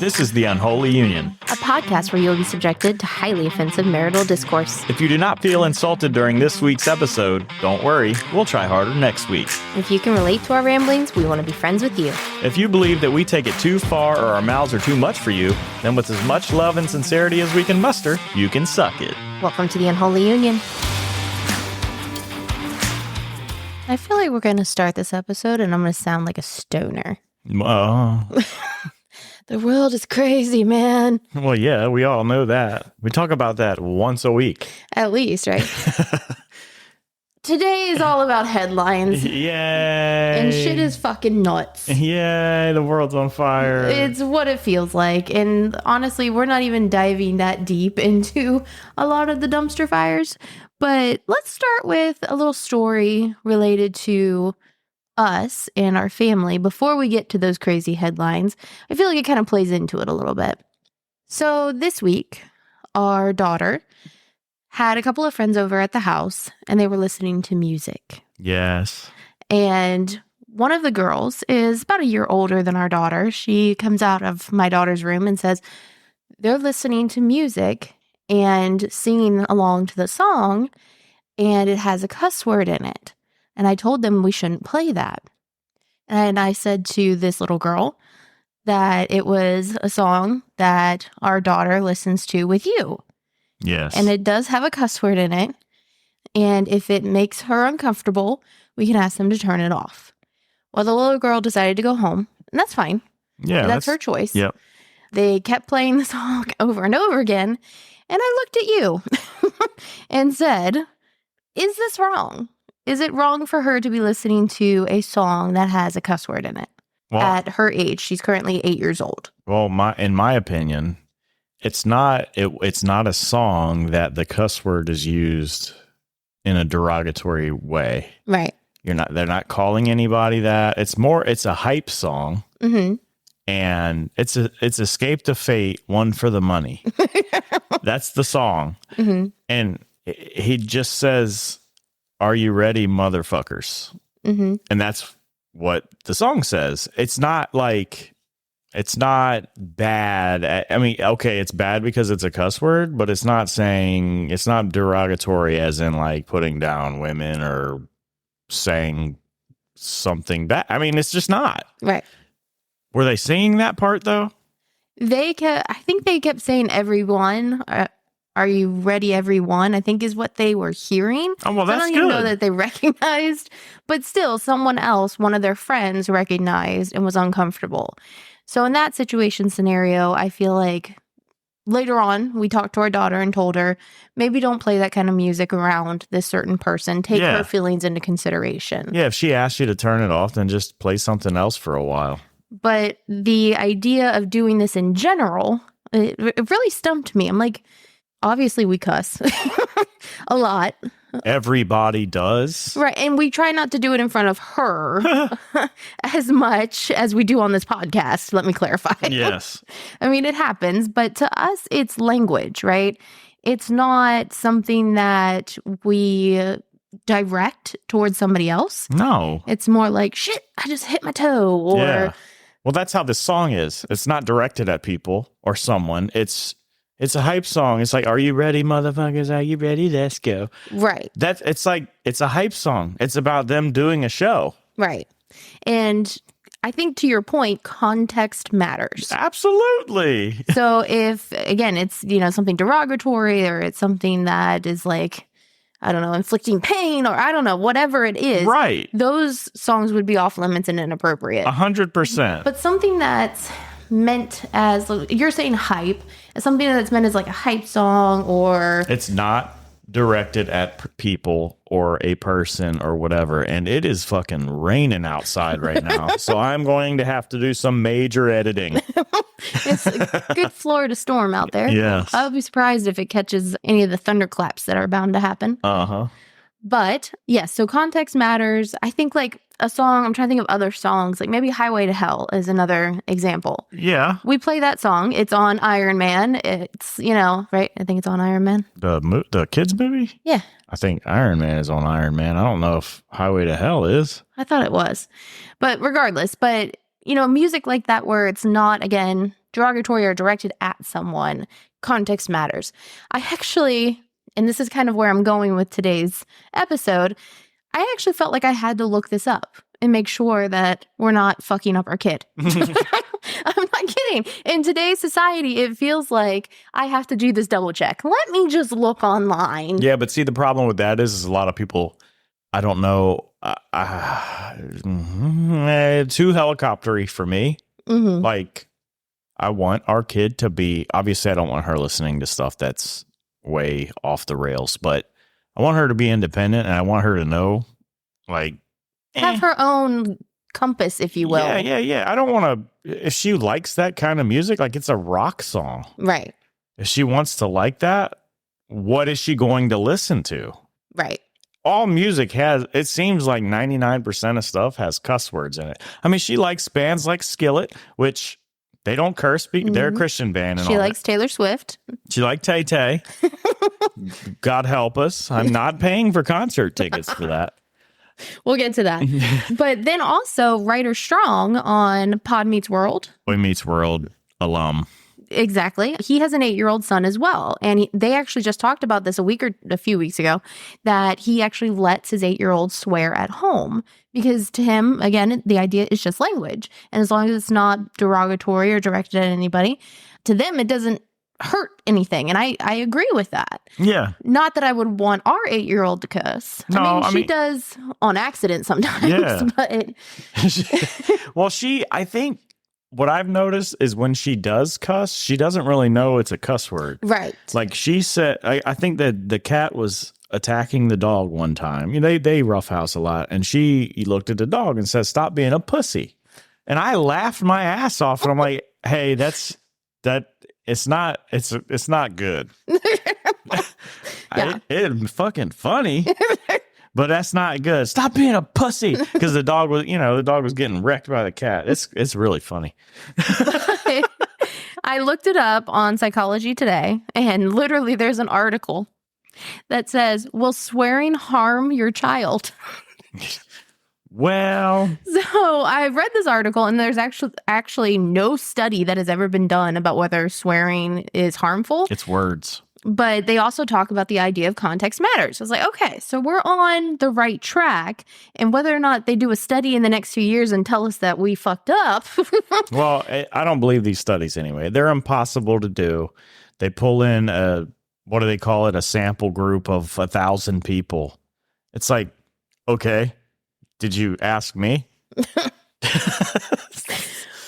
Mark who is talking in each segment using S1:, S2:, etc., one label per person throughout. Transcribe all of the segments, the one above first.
S1: This is the Unholy Union,
S2: a podcast where you'll be subjected to highly offensive marital discourse.
S1: If you do not feel insulted during this week's episode, don't worry, we'll try harder next week.
S2: If you can relate to our ramblings, we want to be friends with you.
S1: If you believe that we take it too far or our mouths are too much for you, then with as much love and sincerity as we can muster, you can suck it.
S2: Welcome to the Unholy Union. I feel like we're going to start this episode and I'm going to sound like a stoner. The world is crazy, man.
S1: Well, yeah, we all know that. We talk about that once a week.
S2: At least, right? Today is all about headlines.
S1: Yay.
S2: And shit is fucking nuts.
S1: Yay, the world's on fire.
S2: It's what it feels like. And honestly, we're not even diving that deep into a lot of the dumpster fires. But let's start with a little story related to us and our family before we get to those crazy headlines. I feel like it kind of plays into it a little bit. So this week, our daughter had a couple of friends over at the house and they were listening to music.
S1: Yes.
S2: And one of the girls is about a year older than our daughter. She comes out of my daughter's room and says, they're listening to music and singing along to the song, and it has a cuss word in it. And I told them we shouldn't play that. And I said to this little girl that it was a song that our daughter listens to with you.
S1: Yes.
S2: And it does have a cuss word in it. And if it makes her uncomfortable, we can ask them to turn it off. Well, the little girl decided to go home, and that's fine.
S1: Yeah.
S2: That's her choice.
S1: Yep.
S2: They kept playing the song over and over again. And I looked at you and said, is this wrong? Is it wrong for her to be listening to a song that has a cuss word in it? Well, at her age, she's currently 8 years old.
S1: Well, in my opinion, it's not a song that the cuss word is used in a derogatory way.
S2: Right.
S1: They're not calling anybody that. It's a hype song.
S2: Mm-hmm.
S1: And it's Escape to Fate, One for the Money. That's the song.
S2: Mm-hmm.
S1: And he just says, are you ready, motherfuckers?
S2: Mm-hmm.
S1: And that's what the song says. It's not bad. I mean, okay, it's bad because it's a cuss word, but it's not derogatory as in like putting down women or saying something bad. I mean, it's just not.
S2: Right.
S1: Were they singing that part though?
S2: I think they kept saying everyone. Are you ready, everyone? I think is what they were hearing.
S1: Oh, well, that's
S2: I don't
S1: good.
S2: even know that they recognized, but still someone else, one of their friends recognized and was uncomfortable. So in that scenario, I feel like later on, we talked to our daughter and told her, maybe don't play that kind of music around this certain person. Take her feelings into consideration. Yeah,
S1: if she asked you to turn it off, then just play something else for a while.
S2: But the idea of doing this in general, it really stumped me. I'm like, obviously we cuss a lot.
S1: Everybody does.
S2: Right. And we try not to do it in front of her as much as we do on this podcast. Let me clarify.
S1: Yes.
S2: I mean, it happens, but to us, it's language, right? It's not something that we direct towards somebody else.
S1: No.
S2: It's more like, shit, I just hit my toe. Or
S1: Well, that's how this song is. It's not directed at people or someone. It's a hype song. It's like, are you ready, motherfuckers? Are you ready? Let's go.
S2: Right.
S1: It's a hype song. It's about them doing a show.
S2: Right. And I think to your point, context matters.
S1: Absolutely.
S2: So if, again, it's, something derogatory or it's something that is like, I don't know, inflicting pain or I don't know, whatever it is.
S1: Right.
S2: Those songs would be off limits and inappropriate.
S1: 100%.
S2: But something that's meant as, you're saying hype, something that's meant as like a hype song or...
S1: It's not directed at people or a person or whatever. And it is fucking raining outside right now. So I'm going to have to do some major editing.
S2: It's a good Florida storm out there.
S1: Yes.
S2: I would be surprised if it catches any of the thunderclaps that are bound to happen.
S1: Uh-huh.
S2: But yes, so context matters. I think like a song, I'm trying to think of other songs, like maybe Highway to Hell is another example.
S1: Yeah.
S2: We play that song. It's on Iron Man. It's, right? I think it's on Iron Man.
S1: The kids movie?
S2: Yeah.
S1: I think Iron Man is on Iron Man. I don't know if Highway to Hell is.
S2: I thought it was. But regardless, music like that where it's not, again, derogatory or directed at someone, context matters. I actually, and this is kind of where I'm going with today's episode, I actually felt like I had to look this up and make sure that we're not fucking up our kid. I'm not kidding. In today's society, it feels like I have to do this double check. Let me just look online.
S1: Yeah, but see, the problem with that is a lot of people, I don't know, too helicoptery for me.
S2: Mm-hmm.
S1: Like, I want our kid to be, obviously I don't want her listening to stuff that's way off the rails, but I want her to be independent, and I want her to know, like,
S2: have her own compass, if you will.
S1: Yeah. I don't want to, if she likes that kind of music, like it's a rock song.
S2: Right.
S1: If she wants to like that, what is she going to listen to?
S2: Right.
S1: All music has, it seems like 99% of stuff has cuss words in it. I mean, she likes bands like Skillet, which they don't curse. They're a Christian band. And
S2: she likes Taylor Swift.
S1: She likes Tay Tay. God help us. I'm not paying for concert tickets for that.
S2: We'll get to that. But then also Ryder Strong on Pod Meets World.
S1: Boy Meets World alum.
S2: Exactly. He has an 8-year-old son as well. And they actually just talked about this a few weeks ago, that he actually lets his 8-year-old swear at home because to him, again, the idea is just language. And as long as it's not derogatory or directed at anybody, to them, it doesn't hurt anything. And I agree with that.
S1: Yeah.
S2: Not that I would want our 8-year-old to cuss.
S1: No,
S2: I mean, she does on accident sometimes. Yeah. But
S1: well, I think what I've noticed is when she does cuss, she doesn't really know it's a cuss word.
S2: Right.
S1: Like she said, I think that the cat was attacking the dog one time. They roughhouse a lot. And she looked at the dog and said, "Stop being a pussy." And I laughed my ass off. And I'm like, hey, it's not good.
S2: Yeah.
S1: It's fucking funny. But that's not good. Stop being a pussy. Because the dog was getting wrecked by the cat. It's really funny.
S2: I looked it up on Psychology Today, and literally there's an article that says, "Will swearing harm your child?"
S1: Well,
S2: so I read this article, and there's actually no study that has ever been done about whether swearing is harmful.
S1: It's words.
S2: But they also talk about the idea of context matters. I was like, okay, so we're on the right track. And whether or not they do a study in the next few years and tell us that we fucked up.
S1: Well, I don't believe these studies anyway. They're impossible to do. They pull in what do they call it? A sample group of 1,000 people. It's like, okay, did you ask me?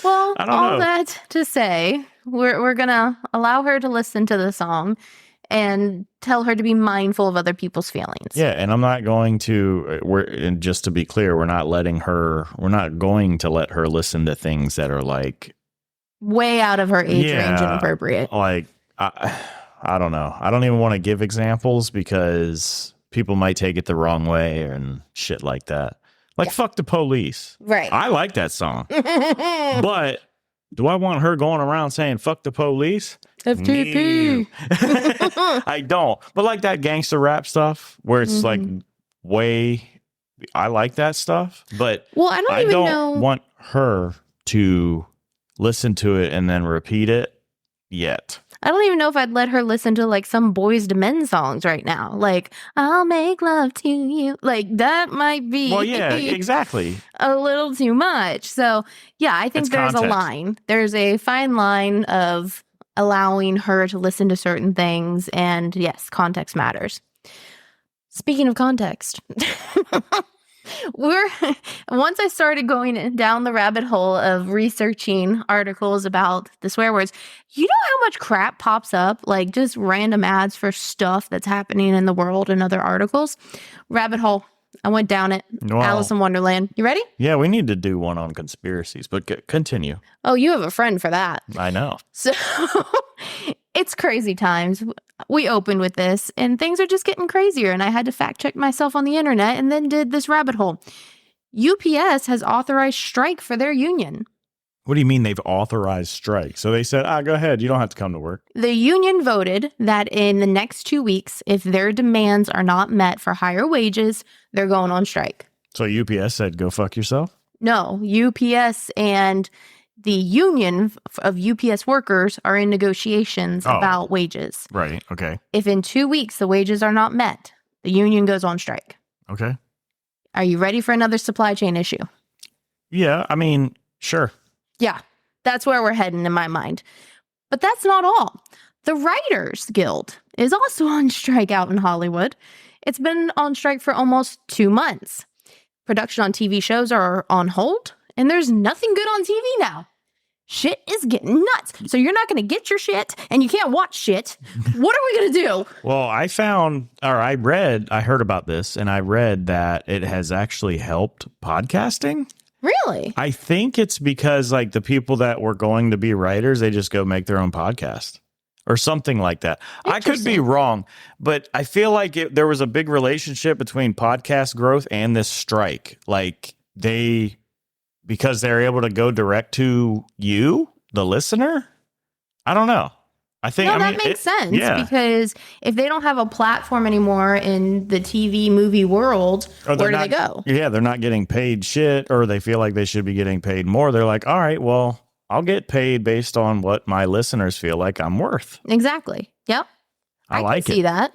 S2: Well,
S1: I don't know.
S2: That to say, we're going to allow her to listen to the song and tell her to be mindful of other people's feelings.
S1: Yeah, and I'm not going to, and just to be clear, we're not going to let her listen to things that are like
S2: way out of her age range and appropriate.
S1: Like, I don't know. I don't even want to give examples because people might take it the wrong way and shit like that. Like, Fuck the Police.
S2: Right.
S1: I like that song. But do I want her going around saying fuck the police?
S2: FTP.
S1: No. I don't. But like that gangster rap stuff where it's like I like that stuff. But I don't want her to listen to it and then repeat it yet.
S2: I don't even know if I'd let her listen to like some Boys to Men songs right now. Like, "I'll make love to you." Like that might be.
S1: Well, yeah, exactly.
S2: A little too much. So yeah, I think there's a line. There's a fine line of allowing her to listen to certain things. And yes, context matters. Speaking of context. Once I started going down the rabbit hole of researching articles about the swear words, you know how much crap pops up, like just random ads for stuff that's happening in the world and other articles. Rabbit hole. I went down it. Wow. Alice in Wonderland. You ready?
S1: Yeah, we need to do one on conspiracies, but continue.
S2: Oh, you have a friend for that.
S1: I know.
S2: So it's crazy times. We opened with this and things are just getting crazier. And I had to fact check myself on the internet and then did this rabbit hole. UPS has authorized strike for their union.
S1: What do you mean they've authorized strike? So they said, go ahead. You don't have to come to work.
S2: The union voted that in the next 2 weeks, if their demands are not met for higher wages, they're going on strike.
S1: So UPS said, go fuck yourself?
S2: No, UPS and the union of UPS workers are in negotiations about wages.
S1: Right. Okay.
S2: If in 2 weeks the wages are not met, the union goes on strike.
S1: Okay.
S2: Are you ready for another supply chain issue?
S1: Yeah. I mean, sure.
S2: Yeah, that's where we're heading in my mind. But that's not all. The Writers Guild is also on strike out in Hollywood. It's been on strike for almost 2 months. Production on TV shows are on hold, and there's nothing good on TV now. Shit is getting nuts. So you're not going to get your shit, and you can't watch shit. What are we going to do?
S1: Well, I heard about this, and I read that it has actually helped podcasting.
S2: Really?
S1: I think it's because like the people that were going to be writers, they just go make their own podcast or something like that. I could be wrong, but I feel like there was a big relationship between podcast growth and this strike. Like because they're able to go direct to you, the listener. I don't know.
S2: That makes sense because if they don't have a platform anymore in the TV movie world, where do they go?
S1: Yeah, they're not getting paid shit, or they feel like they should be getting paid more. They're like, all right, well, I'll get paid based on what my listeners feel like I'm worth.
S2: Exactly. Yep. I can see that.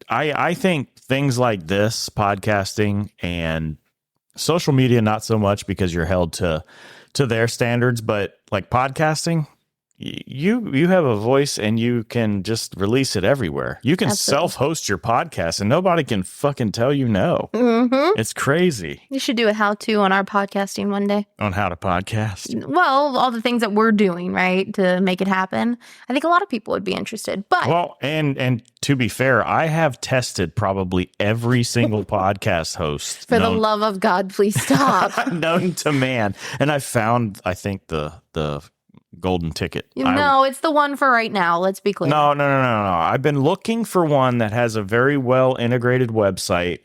S1: I think things like this, podcasting and social media, not so much because you're held to their standards, but like podcasting, you have a voice and you can just release it everywhere. You can self-host your podcast and nobody can fucking tell you no.
S2: Mm-hmm.
S1: It's crazy.
S2: You should do a how-to on our podcasting one day.
S1: On how to podcast?
S2: Well, all the things that we're doing, right, to make it happen. I think a lot of people would be interested. But
S1: well, and to be fair, I have tested probably every single podcast host.
S2: For the love of God, please stop.
S1: Known to man. And I found, I think, the golden ticket.
S2: No, it's the one for right now. Let's be clear.
S1: No. I've been looking for one that has a very well integrated website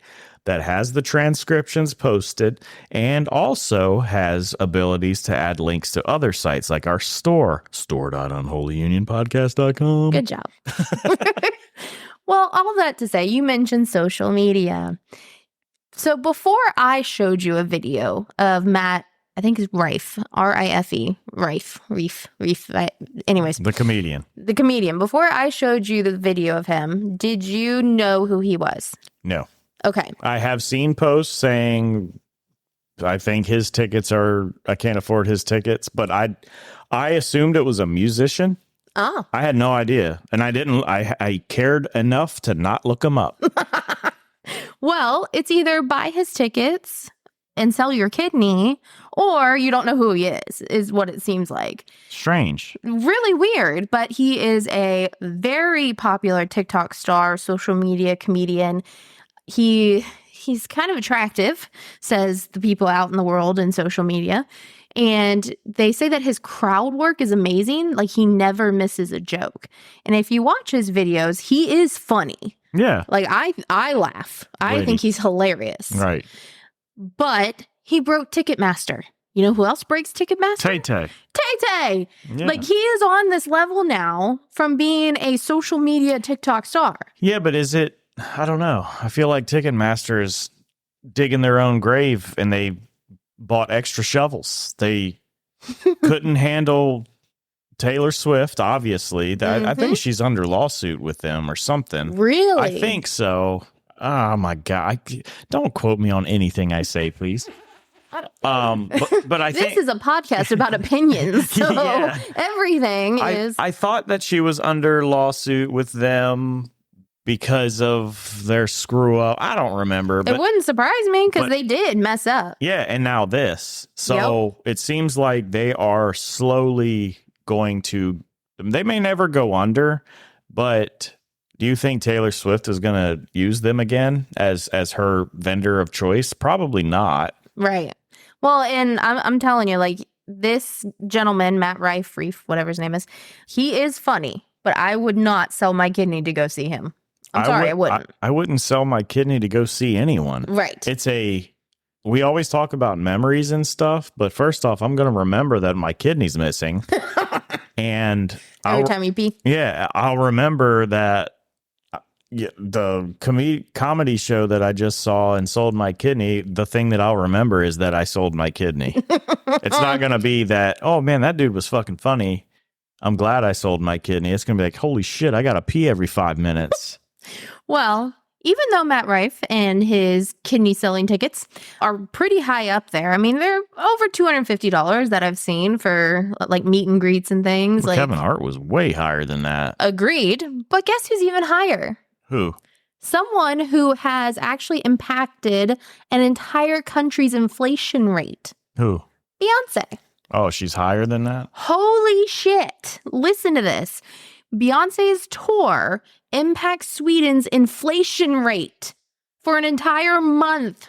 S1: that has the transcriptions posted and also has abilities to add links to other sites like our store.unholyunionpodcast.com.
S2: Good job. Well, all that to say, you mentioned social media. So before I showed you a video of Matt, I think it's Rife, R-I-F-E, Rife. Anyways.
S1: The comedian.
S2: Before I showed you the video of him, did you know who he was?
S1: No.
S2: Okay.
S1: I have seen posts saying, I think his tickets I can't afford his tickets, but I assumed it was a musician.
S2: Oh.
S1: I had no idea. And I cared enough to not look him up.
S2: Well, it's either buy his tickets and sell your kidney, or you don't know who he is what it seems like.
S1: Strange.
S2: Really weird, but he is a very popular TikTok star, social media comedian. He's kind of attractive, says the people out in the world in social media. And they say that his crowd work is amazing. Like, he never misses a joke. And if you watch his videos, he is funny.
S1: Yeah.
S2: Like, I laugh. I think he's hilarious.
S1: Right.
S2: But he broke Ticketmaster. You know who else breaks Ticketmaster?
S1: Tay-Tay.
S2: Tay-Tay.
S1: Yeah.
S2: Like, he is on this level now from being a social media TikTok star.
S1: Yeah, but is it? I don't know. I feel like Ticketmaster is digging their own grave and they bought extra shovels. They couldn't handle Taylor Swift, obviously. I think she's under lawsuit with them or something.
S2: Really?
S1: I think so. Oh my God. Don't quote me on anything I say, please. But I think
S2: this is a podcast about opinions. So
S1: yeah.
S2: Everything is.
S1: I thought that she was under lawsuit with them because of their screw up. I don't remember.
S2: It wouldn't surprise me because they did mess up.
S1: Yeah. And now this. So It seems like they are slowly going to, they may never go under, but do you think Taylor Swift is going to use them again as her vendor of choice? Probably not.
S2: Right. Well, and I'm telling you, like, this gentleman, Matt Rife, whatever his name is, he is funny, but I would not sell my kidney to go see him. I wouldn't.
S1: I wouldn't sell my kidney to go see anyone.
S2: Right.
S1: We always talk about memories and stuff, but first off, I'm going to remember that my kidney's missing. And
S2: every time you pee?
S1: Yeah, I'll remember that Yeah, the comedy show that I just saw and sold my kidney, the thing that I'll remember is that I sold my kidney. It's not going to be that, oh man, that dude was fucking funny. I'm glad I sold my kidney. It's going to be like, holy shit, I got to pee every 5 minutes.
S2: Well, even though Matt Rife and his kidney selling tickets are pretty high up there, I mean, they're over $250 that I've seen for like meet and greets and things.
S1: Well,
S2: like
S1: Kevin Hart was way higher than that.
S2: Agreed. But guess who's even higher?
S1: Who?
S2: Someone who has actually impacted an entire country's inflation rate.
S1: Who?
S2: Beyonce.
S1: Oh, she's higher than that?
S2: Holy shit. Listen to this. Beyonce's tour impacts Sweden's inflation rate for an entire month.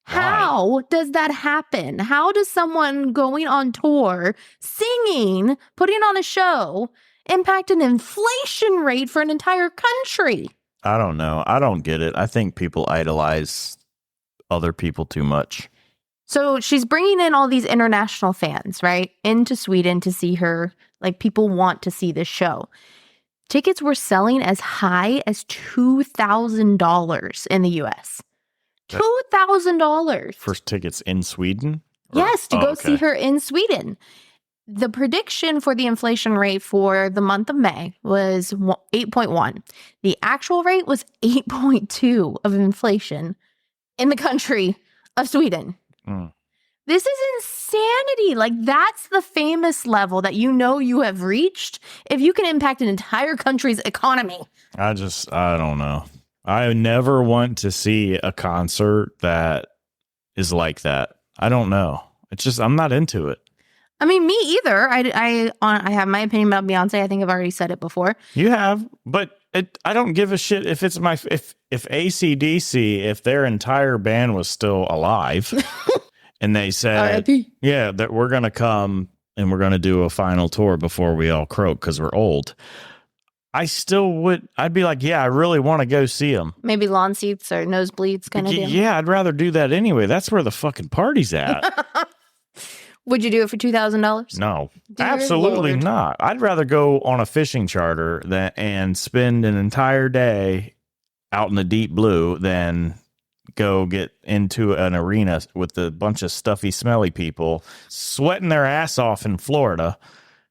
S1: Why?
S2: How does that happen? How does someone going on tour, singing, putting on a show, impact an inflation rate for an entire country?
S1: I don't know. I don't get it. I think people idolize other people too much.
S2: So she's bringing in all these international fans, right, into Sweden to see her. Like, people want to see this show. Tickets were selling as high as $2,000 in the U.S. $2,000.
S1: For tickets in Sweden? Or?
S2: Yes, to go see her in Sweden. The prediction for the inflation rate for the month of May was 8.1. The actual rate was 8.2 of inflation in the country of Sweden.
S1: Mm.
S2: This is insanity. Like, that's the famous level that you know you have reached if you can impact an entire country's economy.
S1: I don't know. I never want to see a concert that is like that. I don't know. It's just, I'm not into it.
S2: I mean, me either. I have my opinion about Beyonce. I think I've already said it before.
S1: You have, but I don't give a shit if it's if AC/DC, if their entire band was still alive and they said, yeah, that we're going to come and we're going to do a final tour before we all croak because we're old. I'd be like, yeah, I really want to go see them.
S2: Maybe lawn seats or nosebleeds kind of deal.
S1: Yeah, I'd rather do that anyway. That's where the fucking party's at.
S2: Would you do it for $2,000?
S1: No,
S2: Dear
S1: absolutely
S2: Lord.
S1: not. I'd rather go on a fishing charter and spend an entire day out in the deep blue than go get into an arena with a bunch of stuffy, smelly people sweating their ass off in Florida.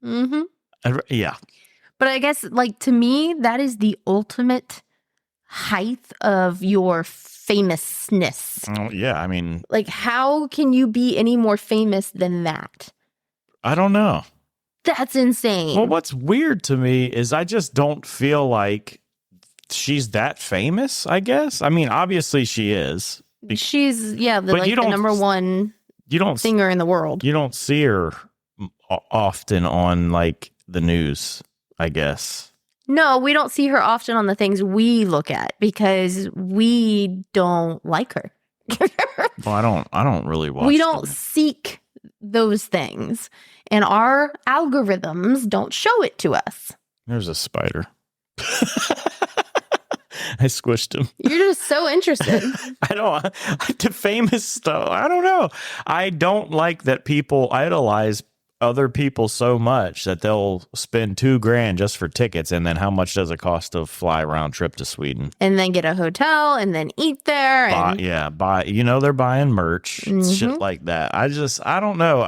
S2: Mm-hmm.
S1: Yeah.
S2: But I guess, like, to me, that is the ultimate height of your famousness.
S1: Oh, yeah, I mean,
S2: Like, how can you be any more famous than that?
S1: I don't know.
S2: That's insane.
S1: Well, what's weird to me is I just don't feel like she's that famous, I guess. I mean, obviously she is.
S2: She's, the number one singer in the world.
S1: You don't see her often on, like, the news, I guess.
S2: No, we don't see her often on the things we look at because we don't like her.
S1: Well, I don't really watch.
S2: We don't seek those things, and our algorithms don't show it to us.
S1: There's a spider. I squished him.
S2: You're just so interested.
S1: The famous stuff. I don't know. I don't like that people idolize other people so much that they'll spend $2,000 just for tickets, and then how much does it cost to fly round trip to Sweden
S2: And then get a hotel and then eat there.
S1: buy they're buying merch, shit like that. I don't know.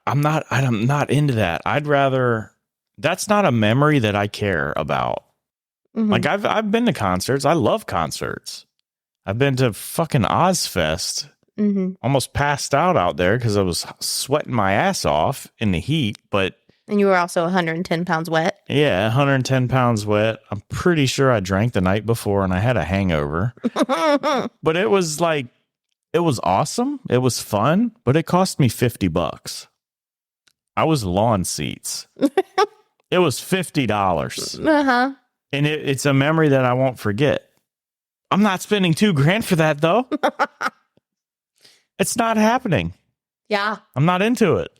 S1: I'm not into that. I'd rather, that's not a memory that I care about.
S2: Mm-hmm.
S1: Like, I've been to concerts. I love concerts. I've been to fucking Ozfest.
S2: Mm-hmm.
S1: Almost passed out there because I was sweating my ass off in the heat.
S2: And you were also 110 pounds wet.
S1: Yeah, 110 pounds wet. I'm pretty sure I drank the night before and I had a hangover. But it was awesome. It was fun, but it cost me $50. I was lawn seats. It was $50.
S2: Uh-huh.
S1: And it's a memory that I won't forget. I'm not spending $2,000 for that, though. It's not happening.
S2: Yeah.
S1: I'm not into it.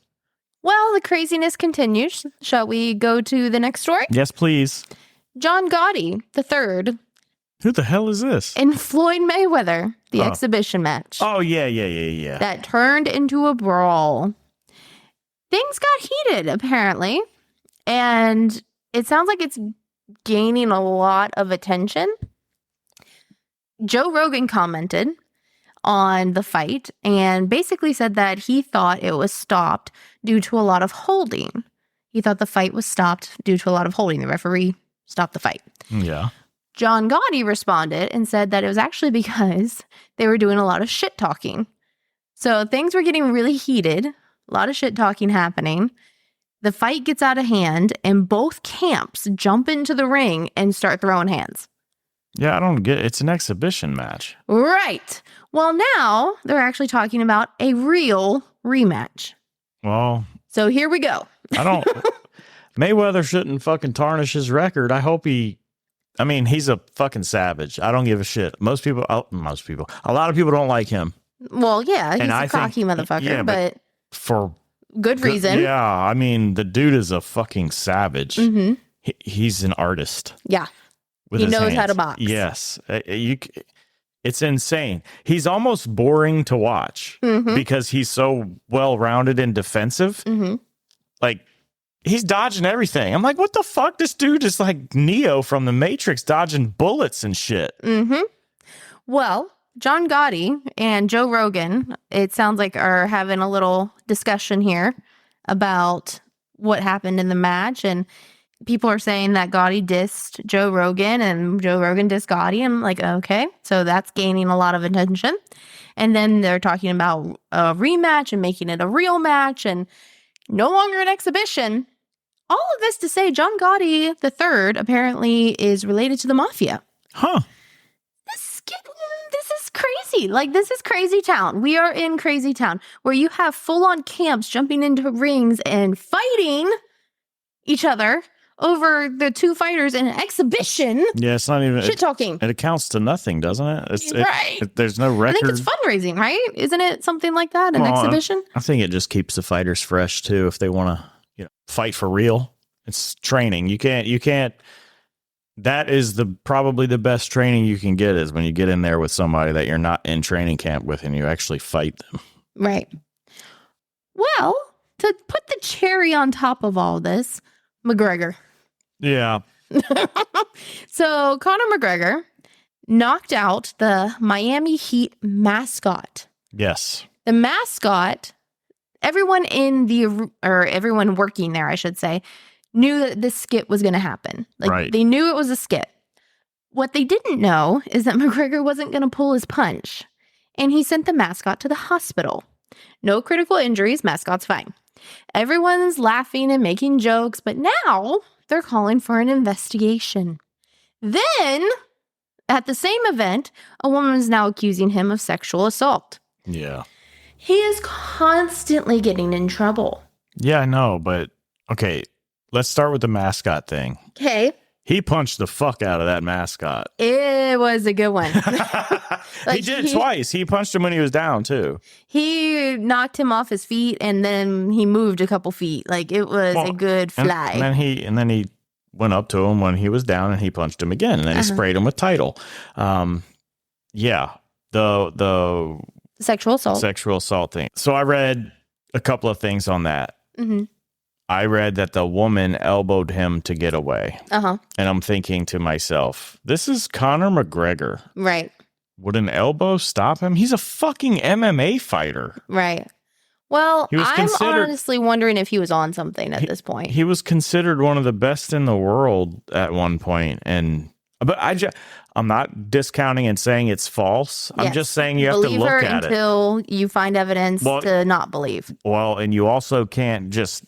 S2: Well, the craziness continues. Shall we go to the next story?
S1: Yes, please.
S2: John Gotti III.
S1: Who the hell is this?
S2: And Floyd Mayweather, the exhibition match.
S1: Oh, yeah.
S2: That turned into a brawl. Things got heated, apparently. And it sounds like it's gaining a lot of attention. Joe Rogan commented on the fight and basically said that he thought it was stopped due to a lot of holding. He thought the fight was stopped due to a lot of holding. The referee stopped the fight.
S1: Yeah.
S2: John Gotti responded and said that it was actually because they were doing a lot of shit talking. So things were getting really heated, a lot of shit talking happening. The fight gets out of hand and both camps jump into the ring and start throwing hands.
S1: Yeah, I don't get it. It's an exhibition match.
S2: Right. Well, now they're actually talking about a real rematch.
S1: Well,
S2: so here we go.
S1: Mayweather shouldn't fucking tarnish his record. I hope he's a fucking savage. I don't give a shit. A lot of people don't like him.
S2: Well, yeah, he's a cocky motherfucker,
S1: yeah,
S2: but
S1: for
S2: good reason.
S1: Yeah, I mean, the dude is a fucking savage.
S2: Mm-hmm.
S1: He's an artist.
S2: Yeah. He knows how to box.
S1: Yes. It's insane. He's almost boring to watch because he's so well-rounded and defensive.
S2: Mm-hmm.
S1: Like, he's dodging everything. I'm like, what the fuck? This dude is like Neo from the Matrix, dodging bullets and shit.
S2: Mm-hmm. Well, John Gotti and Joe Rogan, it sounds like, are having a little discussion here about what happened in the match. And people are saying that Gotti dissed Joe Rogan and Joe Rogan dissed Gotti. I'm like, okay, so that's gaining a lot of attention. And then they're talking about a rematch and making it a real match and no longer an exhibition. All of this to say John Gotti III apparently is related to the Mafia.
S1: Huh.
S2: This is crazy. Like, this is crazy town. We are in crazy town where you have full-on camps jumping into rings and fighting each other over the two fighters in an exhibition.
S1: Yeah, it's not even
S2: shit talking.
S1: It accounts to nothing, doesn't it?
S2: Right.
S1: There's no record.
S2: I think it's fundraising, right? Isn't it something like that? An exhibition?
S1: I think it just keeps the fighters fresh too. If they want to, fight for real, it's training. You can't. That is probably the best training you can get is when you get in there with somebody that you're not in training camp with and you actually fight them.
S2: Right. Well, to put the cherry on top of all this, McGregor.
S1: Yeah.
S2: So Conor McGregor knocked out the Miami Heat mascot.
S1: Yes.
S2: The mascot, everyone working there, I should say, knew that this skit was going to happen.
S1: Right.
S2: They knew it was a skit. What they didn't know is that McGregor wasn't going to pull his punch. And he sent the mascot to the hospital. No critical injuries, mascot's fine. Everyone's laughing and making jokes, but now they're calling for an investigation. Then, at the same event, a woman is now accusing him of sexual assault.
S1: Yeah.
S2: He is constantly getting in trouble.
S1: Yeah, I know, but okay, let's start with the mascot thing.
S2: Okay.
S1: He punched the fuck out of that mascot.
S2: It was a good one.
S1: He did it twice. He punched him when he was down, too.
S2: He knocked him off his feet, and then he moved a couple feet. Like, it was a good fly.
S1: And then he went up to him when he was down, and he punched him again. And then he sprayed him with Tidal. Yeah. The
S2: sexual
S1: assault thing. So I read a couple of things on that.
S2: Mm-hmm.
S1: I read that the woman elbowed him to get away.
S2: Uh-huh.
S1: And I'm thinking to myself, this is Conor McGregor.
S2: Right.
S1: Would an elbow stop him? He's a fucking MMA fighter.
S2: Right. Well, I'm honestly wondering if he was on something at this point.
S1: He was considered one of the best in the world at one point. But I'm not discounting and saying it's false. Yes. I'm just saying you have to look at it.
S2: Until you find evidence to not believe.
S1: Well, and you also can't just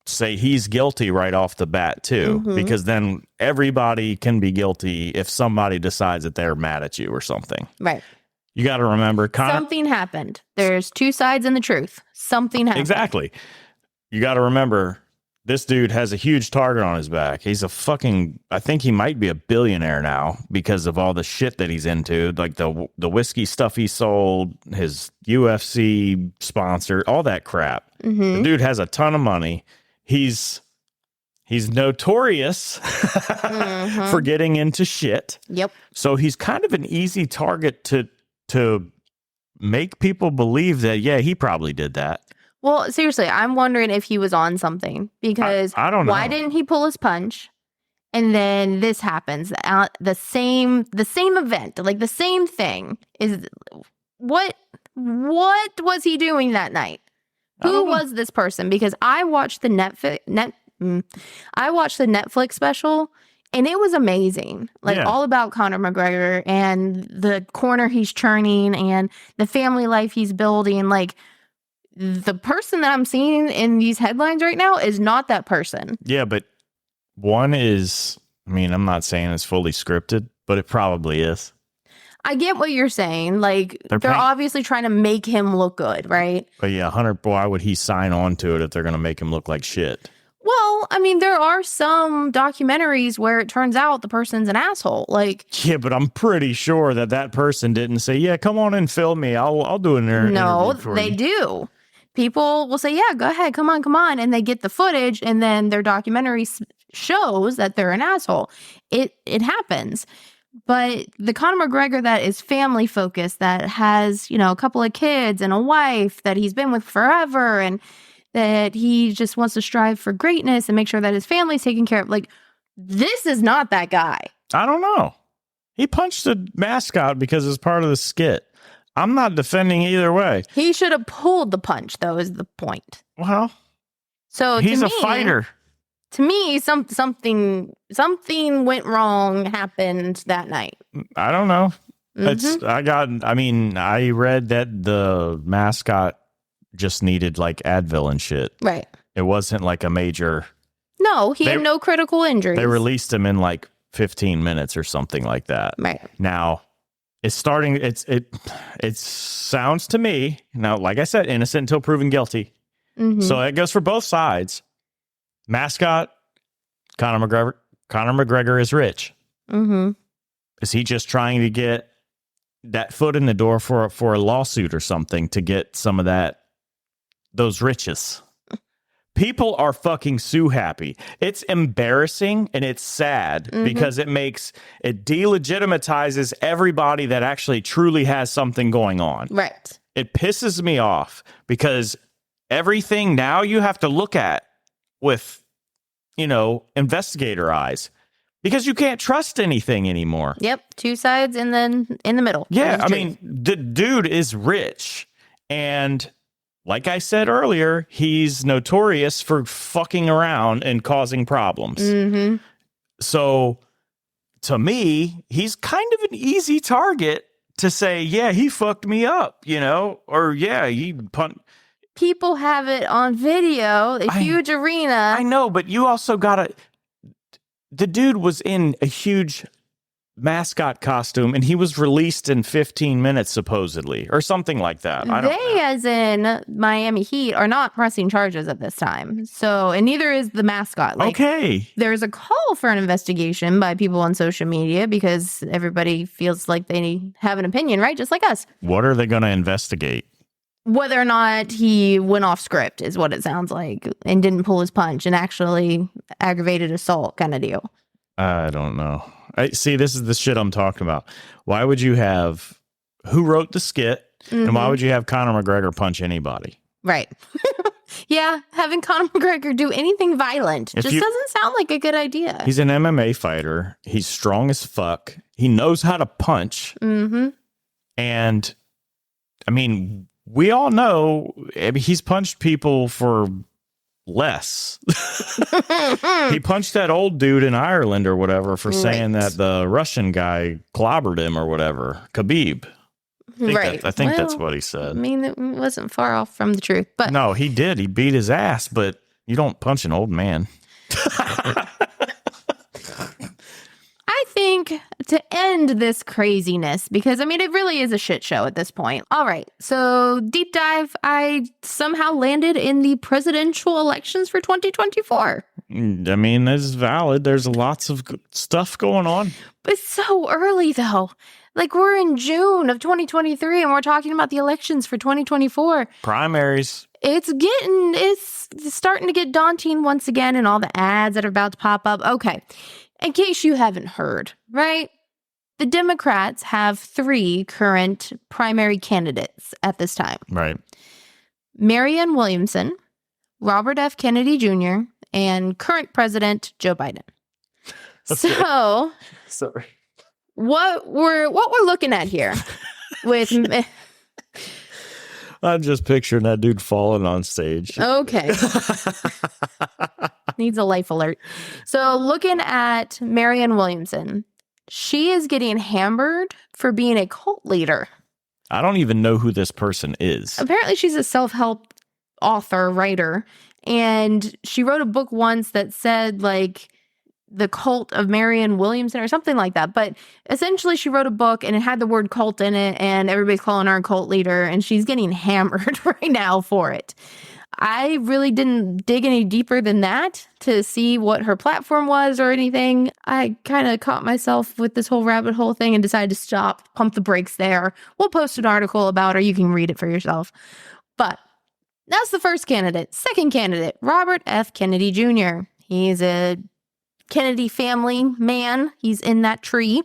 S1: say he's guilty right off the bat too, because then everybody can be guilty if somebody decides that they're mad at you or something.
S2: Right.
S1: You got to remember,
S2: something happened. There's two sides in the truth. Something happened.
S1: Exactly. You got to remember, this dude has a huge target on his back. He's I think he might be a billionaire now because of all the shit that he's into, like the whiskey stuff he sold, his UFC sponsor, all that crap. The dude has a ton of money. He's notorious for getting into shit.
S2: Yep.
S1: So he's kind of an easy target to make people believe that, yeah, he probably did that.
S2: Well, seriously, I'm wondering if he was on something because
S1: I don't know.
S2: Why didn't he pull his punch? And then this happens. The same event, like the same thing is what was he doing that night? Who was this person? Because I watched the Netflix special, and it was amazing. Like all about Conor McGregor and the corner he's churning and the family life he's building. Like, the person that I'm seeing in these headlines right now is not that person.
S1: Yeah, but one is, I mean, I'm not saying it's fully scripted, but it probably is.
S2: I get what you're saying. Like, they're obviously trying to make him look good, right?
S1: But yeah, Hunter, why would he sign on to it if they're going to make him look like shit?
S2: Well, I mean, there are some documentaries where it turns out the person's an asshole. Like,
S1: yeah, but I'm pretty sure that person didn't say, "Yeah, come on and film me. I'll do an interview."
S2: No, they do. People will say, "Yeah, go ahead, come on," and they get the footage, and then their documentary shows that they're an asshole. It happens. But the Conor McGregor that is family focused, that has, a couple of kids and a wife that he's been with forever, and that he just wants to strive for greatness and make sure that his family's taken care of. Like, this is not that guy.
S1: I don't know. He punched a mascot because it's part of the skit. I'm not defending either way.
S2: He should have pulled the punch, though, is the point.
S1: Well,
S2: so
S1: he's a fighter.
S2: To me, something went wrong happened that night.
S1: I don't know. I read that the mascot just needed like Advil and shit.
S2: Right.
S1: It wasn't like a major.
S2: No, he had no critical injuries.
S1: They released him in like 15 minutes or something like that.
S2: Right.
S1: Now, it's starting. It sounds to me now, like I said, innocent until proven guilty. Mm-hmm. So it goes for both sides. Mascot, Conor McGregor is rich. Mm-hmm. Is he just trying to get that foot in the door for a lawsuit or something to get some of those riches? People are fucking sue happy. It's embarrassing and it's sad because it delegitimizes everybody that actually truly has something going on.
S2: Right.
S1: It pisses me off because everything now you have to look at with, investigator eyes because you can't trust anything anymore.
S2: Yep. Two sides and then in the middle.
S1: Yeah. I mean, the dude is rich. And like I said earlier, he's notorious for fucking around and causing problems. Mm-hmm. So to me, he's kind of an easy target to say, yeah, he fucked me up, or yeah, he
S2: people have it on video, a huge arena.
S1: I know, but you also gotta. The dude was in a huge mascot costume, and he was released in 15 minutes, supposedly, or something like that.
S2: They, as in Miami Heat, are not pressing charges at this time. So, and neither is the mascot.
S1: Okay.
S2: There's a call for an investigation by people on social media because everybody feels like they have an opinion, right? Just like us.
S1: What are they going to investigate?
S2: Whether or not he went off script is what it sounds like and didn't pull his punch and actually aggravated assault kind of deal.
S1: I don't know. See, this is the shit I'm talking about. Why would you have who wrote the skit and why would you have Conor McGregor punch anybody?
S2: Right. Yeah, having Conor McGregor do anything violent doesn't sound like a good idea.
S1: He's an MMA fighter. He's strong as fuck. He knows how to punch. Mm-hmm. And, I mean, we all know he's punched people for less. He punched that old dude in Ireland or whatever for saying that the Russian guy clobbered him or whatever. Khabib. I think that's what he said.
S2: I mean, it wasn't far off from the truth. But
S1: no, he did. He beat his ass, but you don't punch an old man.
S2: I think to end this craziness, because I mean, it really is a shit show at this point. All right. So deep dive, I somehow landed in the presidential elections for 2024.
S1: I mean, this is valid. There's lots of stuff going on.
S2: But it's so early, though. Like, we're in June of 2023 and we're talking about the elections for 2024.
S1: Primaries.
S2: It's starting to get daunting once again, and all the ads that are about to pop up. Okay. In case you haven't heard, right? The Democrats have 3 current primary candidates at this time.
S1: Right.
S2: Marianne Williamson, Robert F. Kennedy Jr., and current President Joe Biden. So,
S1: Sorry.
S2: what we're looking at here with
S1: I'm just picturing that dude falling on stage.
S2: okay. Needs a life alert. So, looking at Marianne Williamson, she is getting hammered for being a cult leader.
S1: I don't even know who this person is.
S2: Apparently, she's a self-help author, writer, and she wrote a book once that said, like, the cult of Marianne Williamson or something like that. But essentially, she wrote a book and it had the word cult in it, and everybody's calling her a cult leader, and she's getting hammered right now for it. I really didn't dig any deeper than that to see what her platform was or anything. I kind of caught myself with this whole rabbit hole thing and decided to stop, pump the brakes there. We'll post an article about her. You can read it for yourself. But that's the first candidate. Second candidate, Robert F. Kennedy Jr. He's a Kennedy family man. He's in that tree.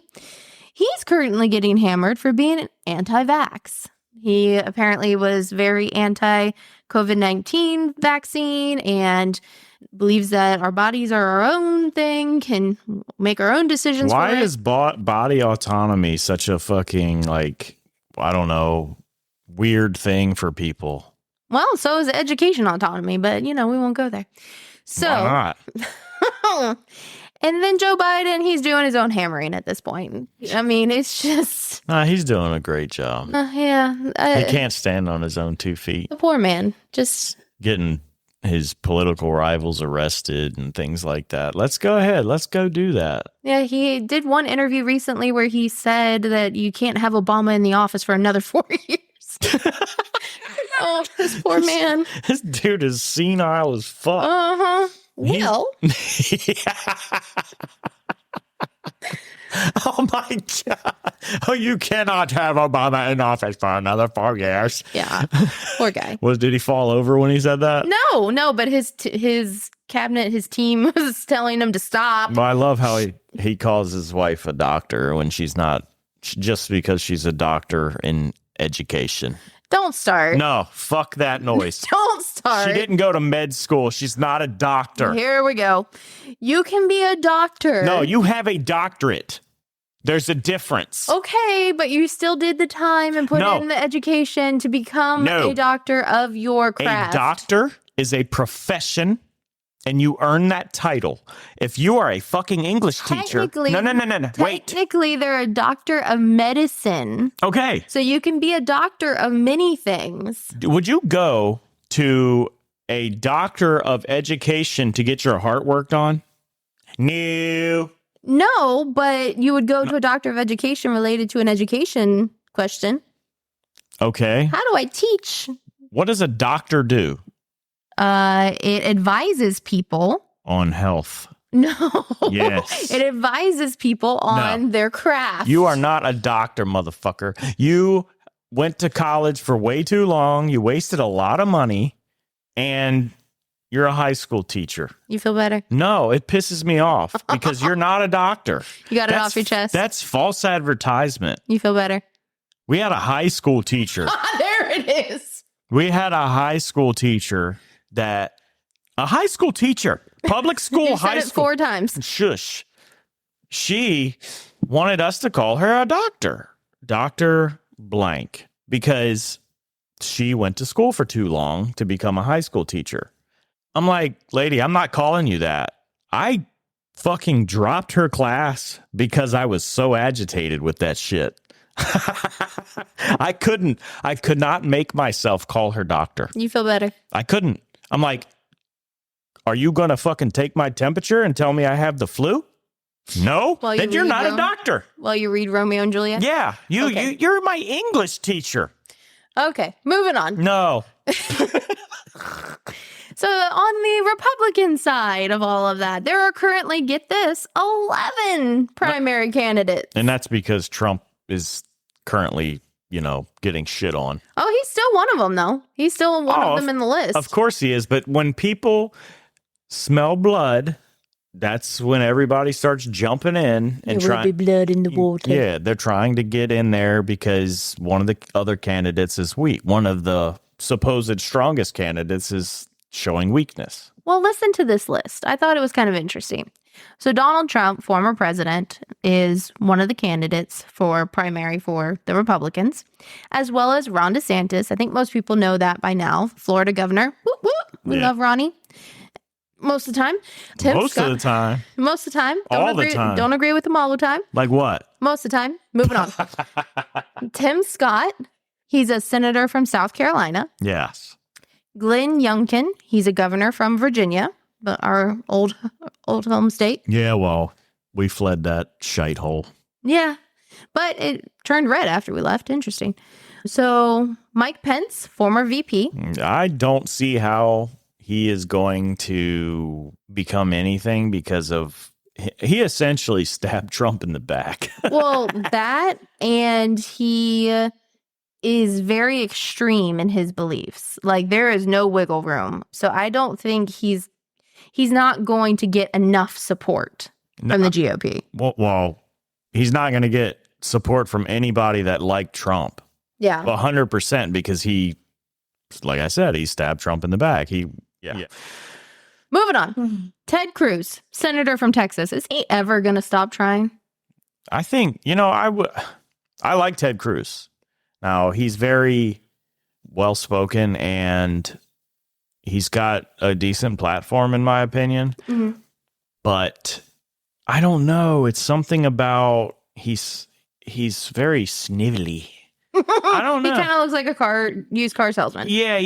S2: He's currently getting hammered for being an anti-vax. He apparently was very anti-COVID-19 vaccine and believes that our bodies are our own thing, can make our own decisions.
S1: Why
S2: for
S1: is body autonomy such a fucking, like, I don't know, weird thing for people?
S2: Well, so is education autonomy, but, you know, we won't go there. So,
S1: why not?
S2: And then Joe Biden, he's doing his own hammering at this point. I mean, it's just...
S1: He's doing a great job.
S2: Yeah.
S1: He can't stand on his own 2 feet.
S2: The poor man. Just...
S1: Getting his political rivals arrested and things like that. Let's go ahead. Let's go do that.
S2: Yeah, he did one interview recently where he said that you can't have Obama in the office for another 4 years. Oh, this poor man.
S1: This dude is senile as fuck.
S2: Uh-huh. Well.
S1: Oh my God. Oh, you cannot have Obama in office for another 4 years.
S2: Yeah. Poor guy.
S1: Did he fall over when he said that?
S2: No, but his cabinet, his team was telling him to stop.
S1: Well, I love how he calls his wife a doctor when she's not, just because she's a doctor in education.
S2: Don't start.
S1: No, fuck that noise.
S2: Don't start.
S1: She didn't go to med school. She's not a doctor.
S2: Here we go. You can be a doctor.
S1: No, you have a doctorate. There's a difference.
S2: Okay, but you still did the time and put in the education to become a doctor of your craft.
S1: A doctor is a profession, and you earn that title. If you are a fucking English teacher... No. Wait.
S2: Technically, they're a doctor of medicine.
S1: Okay.
S2: So you can be a doctor of many things.
S1: Would you go to a doctor of education to get your heart worked on? No.
S2: No, but you would go to a doctor of education related to an education question.
S1: Okay.
S2: How do I teach?
S1: What does a doctor do?
S2: It advises people
S1: on health.
S2: No.
S1: Yes.
S2: It advises people on their craft.
S1: You are not a doctor, motherfucker. You went to college for way too long. You wasted a lot of money, and you're a high school teacher.
S2: You feel better?
S1: No, it pisses me off because you're not a doctor.
S2: You got it off your chest?
S1: That's false advertisement.
S2: You feel better?
S1: We had a high school teacher.
S2: There it is.
S1: We had a high school teacher public school,
S2: you
S1: high
S2: said it
S1: school.
S2: 4 times.
S1: Shush. She wanted us to call her a doctor, Dr. Blank, because she went to school for too long to become a high school teacher. I'm like, lady, I'm not calling you that. I fucking dropped her class because I was so agitated with that shit. I could not make myself call her doctor.
S2: You feel better?
S1: I couldn't. I'm like, are you going to fucking take my temperature and tell me I have the flu? No, then you're not a doctor.
S2: Well, you read Romeo and Juliet?
S1: Yeah, you're my English teacher.
S2: Okay, moving on.
S1: No.
S2: So on the Republican side of all of that, there are currently, get this, 11 primary candidates.
S1: And that's because Trump is currently, getting shit on.
S2: Oh, he's still one of them, though. He's still one of them in the list.
S1: Of course he is. But when people smell blood, that's when everybody starts jumping in and trying.
S2: There will be blood in the water.
S1: Yeah, they're trying to get in there because one of the other candidates is weak. One of the supposed strongest candidates is showing weakness.
S2: Well, listen to this list. I thought it was kind of interesting. So Donald Trump, former president, is one of the candidates for primary for the Republicans, as well as Ron DeSantis. I think most people know that by now. Florida governor. Whoop, whoop. We love Ronnie. Most of the time.
S1: Most of the time.
S2: Most of the time.
S1: All the time.
S2: Don't agree with him all the time.
S1: Like what?
S2: Most of the time. Moving on. Tim Scott. He's a senator from South Carolina.
S1: Yes.
S2: Glenn Youngkin. He's a governor from Virginia, but our old home state.
S1: Yeah, well, we fled that shite hole.
S2: Yeah, but it turned red after we left. Interesting. So Mike Pence, former VP.
S1: I don't see how he is going to become anything because of he essentially stabbed Trump in the back.
S2: Well, that, and he is very extreme in his beliefs. Like, there is no wiggle room. So I don't think he's not going to get enough support from the GOP.
S1: Well, he's not going to get support from anybody that liked Trump.
S2: Yeah.
S1: 100% because he, like I said, he stabbed Trump in the back. Yeah.
S2: Moving on. Ted Cruz, senator from Texas. Is he ever going to stop trying?
S1: I think, I like Ted Cruz. Now, he's very well-spoken and he's got a decent platform, in my opinion. Mm-hmm. But I don't know. It's something about he's very snivelly. I don't know.
S2: He kind of looks like a used car salesman.
S1: Yeah.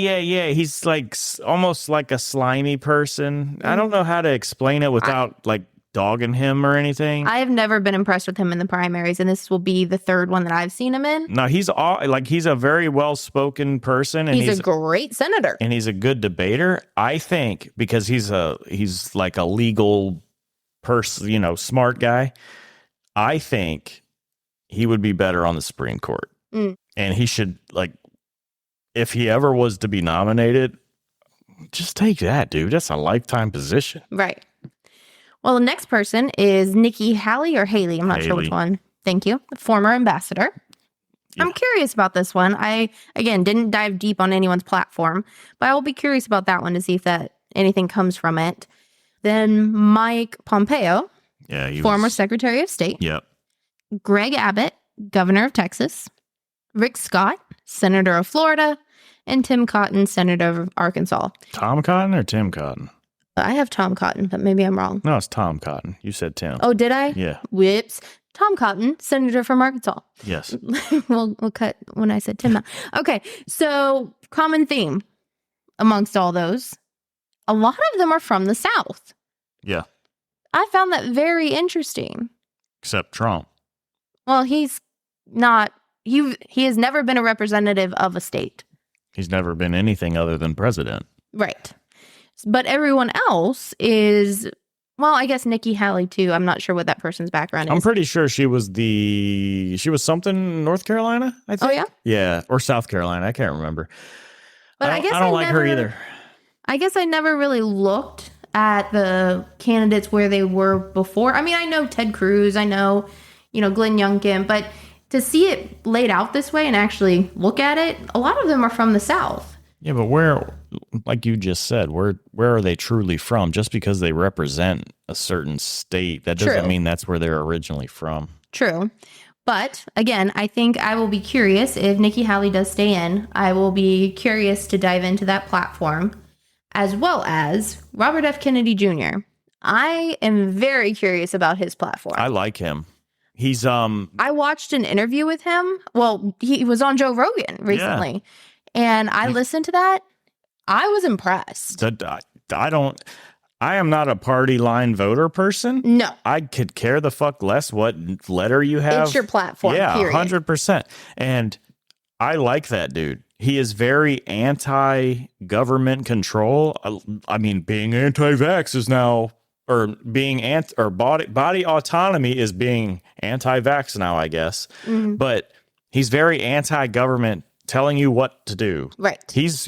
S1: He's like almost like a slimy person. I don't know how to explain it without like dogging him or anything.
S2: I have never been impressed with him in the primaries, and this will be the third one that I've seen him in.
S1: No, he's a very well-spoken person, and
S2: he's a great senator,
S1: and he's a good debater. I think because he's like a legal person, smart guy. I think he would be better on the Supreme Court. And he should, if he ever was to be nominated, just take that, dude. That's a lifetime position.
S2: Right. Well, the next person is Nikki Haley or Haley. I'm not sure which one. Thank you. Former ambassador. Yeah. I'm curious about this one. I, again, didn't dive deep on anyone's platform, but I will be curious about that one to see if anything comes from it. Then Mike Pompeo.
S1: Yeah.
S2: Former Secretary of State.
S1: Yep.
S2: Greg Abbott, governor of Texas. Rick Scott, senator of Florida, and Tim Cotton, senator of Arkansas.
S1: Tom Cotton or Tim Cotton?
S2: I have Tom Cotton, but maybe I'm wrong.
S1: No, it's Tom Cotton. You said Tim.
S2: Oh, did I?
S1: Yeah.
S2: Whoops. Tom Cotton, senator from Arkansas.
S1: Yes.
S2: we'll cut when I said Tim. Okay, so common theme amongst all those. A lot of them are from the South.
S1: Yeah.
S2: I found that very interesting.
S1: Except Trump.
S2: Well, he's not... He has never been a representative of a state.
S1: He's never been anything other than president.
S2: Right. But everyone else is, well, I guess Nikki Haley too. I'm not sure what that person's background is.
S1: I'm pretty sure she was something North Carolina, I think.
S2: Oh, yeah?
S1: Yeah, or South Carolina. I can't remember.
S2: But
S1: I don't like her either.
S2: I guess I never really looked at the candidates where they were before. I mean, I know Ted Cruz. I know, Glenn Youngkin, but to see it laid out this way and actually look at it, a lot of them are from the South.
S1: Yeah, but where, like you just said, where are they truly from? Just because they represent a certain state, that doesn't mean that's where they're originally from.
S2: True. But again, I think I will be curious if Nikki Haley does stay in. I will be curious to dive into that platform, as well as Robert F. Kennedy Jr. I am very curious about his platform.
S1: I like him. He's
S2: I watched an interview with him. Well, he was on Joe Rogan recently, and I listened to that. I was impressed.
S1: I am not a party line voter person.
S2: No,
S1: I could care the fuck less what letter you have.
S2: It's your platform.
S1: Yeah,
S2: period.
S1: 100%. And I like that dude. He is very anti-government control. I mean, being anti-vax is now. Or being body autonomy is being anti-vax now, I guess. Mm-hmm. But he's very anti-government, telling you what to do.
S2: Right.
S1: He's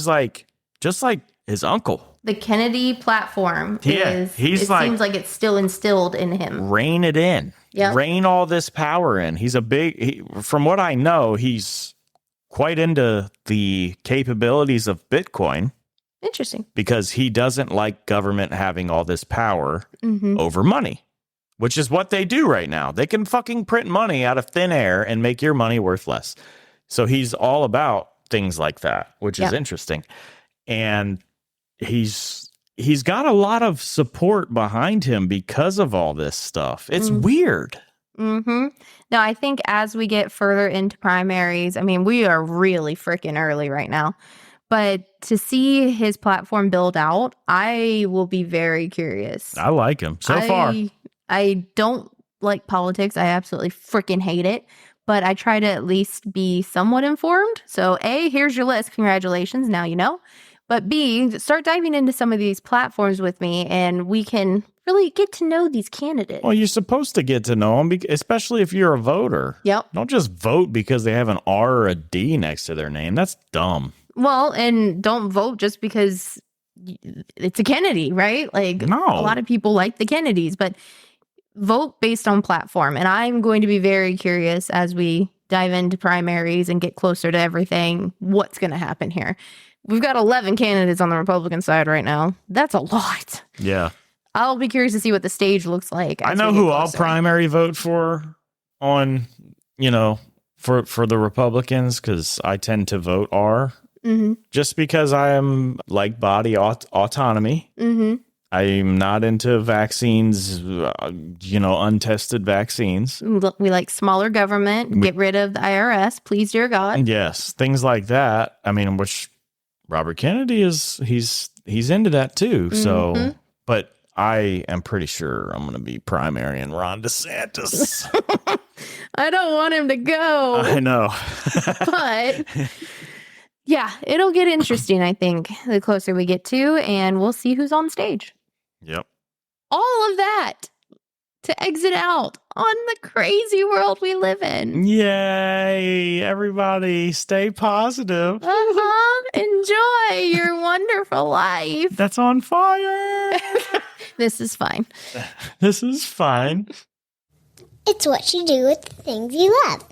S1: like just like his uncle.
S2: The Kennedy platform seems like it's still instilled in him.
S1: Rein it in.
S2: Yeah.
S1: Rein all this power in. From what I know, he's quite into the capabilities of Bitcoin.
S2: Interesting.
S1: because he doesn't like government having all this power over money, which is what they do right now. They can fucking print money out of thin air and make your money worth less. So he's all about things like that, which is interesting. And he's got a lot of support behind him because of all this stuff. It's weird.
S2: Now, I think as we get further into primaries, I mean, we are really freaking early right now. But to see his platform build out, I will be very curious.
S1: I like him so far.
S2: I don't like politics. I absolutely freaking hate it. But I try to at least be somewhat informed. So A, here's your list. Congratulations. Now you know. But B, start diving into some of these platforms with me and we can really get to know these candidates.
S1: Well, you're supposed to get to know them, especially if you're a voter.
S2: Yep.
S1: Don't just vote because they have an R or a D next to their name. That's dumb.
S2: Well, and don't vote just because it's a Kennedy, right? Like,
S1: No.
S2: A lot of people like the Kennedys, but vote based on platform. And I'm going to be very curious as we dive into primaries and get closer to everything, what's going to happen here. We've got 11 candidates on the Republican side right now. That's a lot.
S1: Yeah.
S2: I'll be curious to see what the stage looks like.
S1: I know who I'll primary vote for on, for the Republicans, because I tend to vote R. Just because I am like body autonomy. I'm not into vaccines, untested vaccines.
S2: We like smaller government, get rid of the IRS, please, dear God.
S1: Yes, things like that. I mean, which Robert Kennedy he's into that too. So, but I am pretty sure I'm going to be primarying Ron DeSantis.
S2: I don't want him to go.
S1: I know.
S2: But yeah, it'll get interesting, I think, the closer we get to, and we'll see who's on stage.
S1: Yep.
S2: All of that to exit out on the crazy world we live in.
S1: Yay. Everybody stay positive.
S2: Enjoy your wonderful life.
S1: That's on fire.
S2: This is fine.
S1: This is fine.
S3: It's what you do with the things you love.